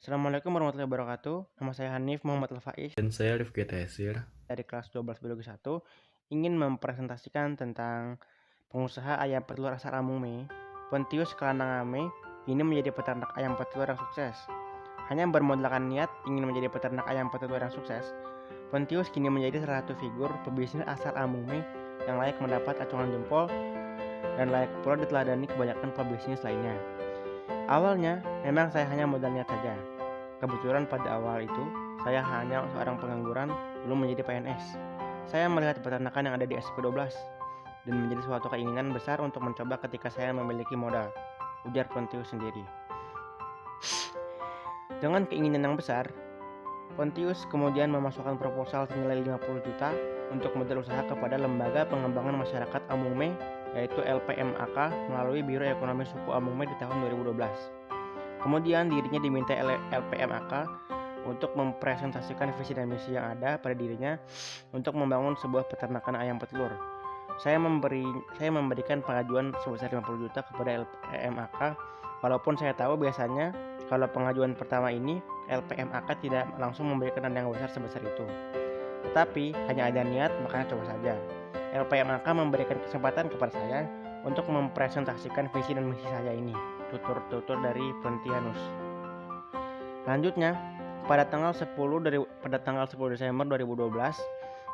Assalamualaikum warahmatullahi wabarakatuh. Nama saya Hanif Muhammad Al-Faiz Dan saya Rifki Taisir. dari kelas 12 Biologi 1 ingin mempresentasikan tentang pengusaha ayam petelur asal Amume, Pontius Kalanangame, ini menjadi peternak ayam petelur yang sukses. Hanya bermodalkan niat ingin menjadi peternak ayam petelur yang sukses, Pontius kini menjadi salah satu figur pebisnis asal Amume yang layak mendapat acungan jempol dan layak pula diteladani kebanyakan pebisnis lainnya. Awalnya, memang saya hanya modal niat saja. Kebetulan pada awal itu, saya hanya seorang pengangguran, belum menjadi PNS. Saya melihat peternakan yang ada di SP12 dan menjadi suatu keinginan besar untuk mencoba ketika saya memiliki modal, ujar Pontius sendiri. Dengan keinginan yang besar, Pontius kemudian memasukkan proposal senilai 50 juta untuk modal usaha kepada Lembaga Pengembangan Masyarakat Amume, yaitu LPMAK, melalui Biro Ekonomi Suku Amume di tahun 2012. Kemudian dirinya diminta LPMAK untuk mempresentasikan visi dan misi yang ada pada dirinya untuk membangun sebuah peternakan ayam petelur. Saya memberikan pengajuan sebesar 50 juta kepada LPMAK, walaupun saya tahu biasanya kalau pengajuan pertama ini LPMAK tidak langsung memberikan dana yang besar sebesar itu. Tetapi hanya ada niat, makanya coba saja. LPMAK memberikan kesempatan kepada saya untuk mempresentasikan visi dan misi saya ini, tutur dari Pontianus. Selanjutnya, pada tanggal 10 Desember 2012,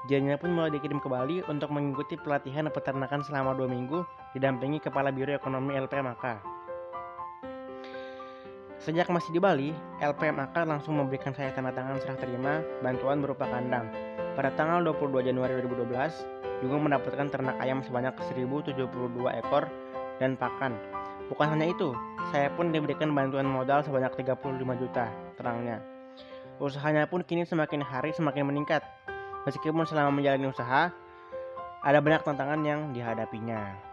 dirinya pun mulai dikirim ke Bali untuk mengikuti pelatihan peternakan selama 2 minggu didampingi Kepala Biro Ekonomi LPMAK. Sejak masih di Bali, LPMAK langsung memberikan saya tanda tangan serah terima bantuan berupa kandang. Pada tanggal 22 Januari 2012, juga mendapatkan ternak ayam sebanyak 1072 ekor dan pakan. Bukan hanya itu, saya pun diberikan bantuan modal sebanyak 35 juta, terangnya. Usahanya pun kini semakin hari semakin meningkat. Meskipun selama menjalani usaha, ada banyak tantangan yang dihadapinya.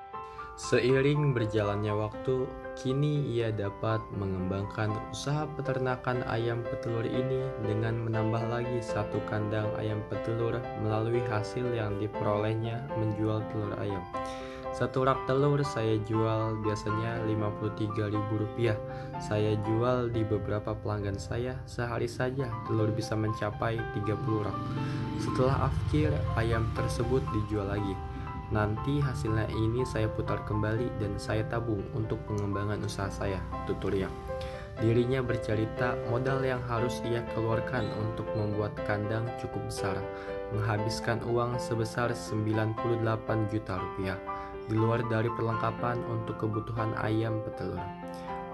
Seiring berjalannya waktu, kini ia dapat mengembangkan usaha peternakan ayam petelur ini dengan menambah lagi satu kandang ayam petelur melalui hasil yang diperolehnya menjual telur ayam. Satu rak telur saya jual biasanya Rp53.000. Saya jual di beberapa pelanggan saya, sehari saja telur bisa mencapai 30 rak. Setelah akhir, ayam tersebut dijual lagi. Nanti hasilnya ini saya putar kembali dan saya tabung untuk pengembangan usaha saya, tuturnya. Dirinya bercerita modal yang harus ia keluarkan untuk membuat kandang cukup besar, menghabiskan uang sebesar Rp98 juta, di luar dari perlengkapan untuk kebutuhan ayam petelur.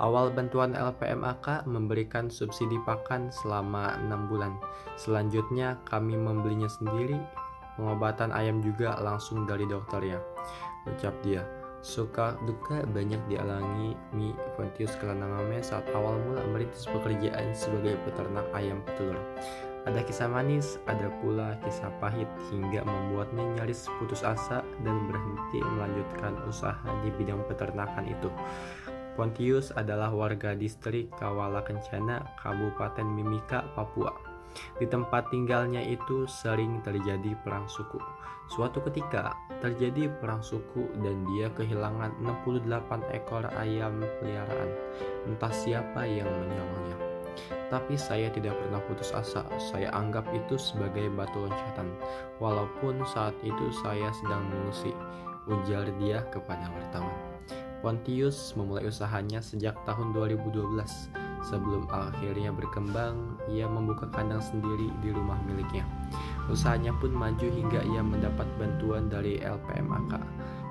Awal bantuan LPMAK memberikan subsidi pakan selama 6 bulan. Selanjutnya kami membelinya sendiri. Pengobatan ayam juga langsung dari dokternya, ucap dia. Suka duka banyak dialami Pontius Kalanangame saat awal mula merintis pekerjaan sebagai peternak ayam petelur. Ada kisah manis, ada pula kisah pahit hingga membuatnya nyaris putus asa dan berhenti melanjutkan usaha di bidang peternakan itu. Pontius adalah warga distrik Kawala Kencana, Kabupaten Mimika, Papua. Di tempat tinggalnya itu sering terjadi perang suku. Suatu ketika terjadi perang suku dan dia kehilangan 68 ekor ayam peliharaan. Entah siapa yang menyolongnya. Tapi saya tidak pernah putus asa. Saya anggap itu sebagai batu loncatan. Walaupun saat itu saya sedang mengungsi, ujar dia kepada wartawan. Pontius memulai usahanya sejak tahun 2012. Sebelum akhirnya berkembang, ia membuka kandang sendiri di rumah miliknya. Usahanya pun maju hingga ia mendapat bantuan dari LPMAK.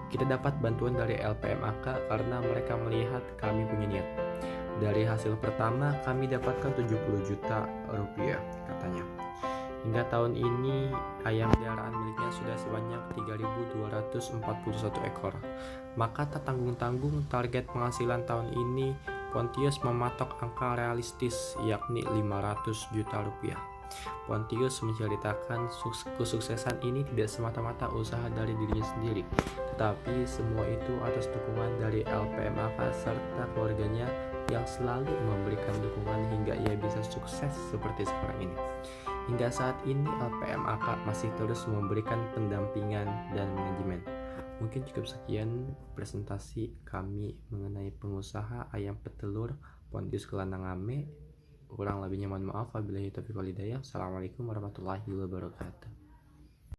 Kita dapat bantuan dari LPMAK karena mereka melihat kami punya niat. Dari hasil pertama kami dapatkan 70 juta rupiah, katanya. Hingga tahun ini, ayam peliharaan miliknya sudah sebanyak 3.241 ekor. Maka tak tanggung-tanggung target penghasilan tahun ini, Pontius mematok angka realistis yakni 500 juta rupiah. Pontius menceritakan kesuksesan ini tidak semata-mata usaha dari dirinya sendiri, tetapi semua itu atas dukungan dari LPMAK serta keluarganya yang selalu memberikan dukungan hingga ia bisa sukses seperti sekarang ini. Hingga saat ini LPMAK masih terus memberikan pendampingan dan manajemen. Mungkin cukup sekian presentasi kami mengenai pengusaha ayam petelur Pontius Kalanangame. Kurang lebihnya mohon maaf. Wabillahi taufiq wal hidayah. Assalamualaikum warahmatullahi wabarakatuh.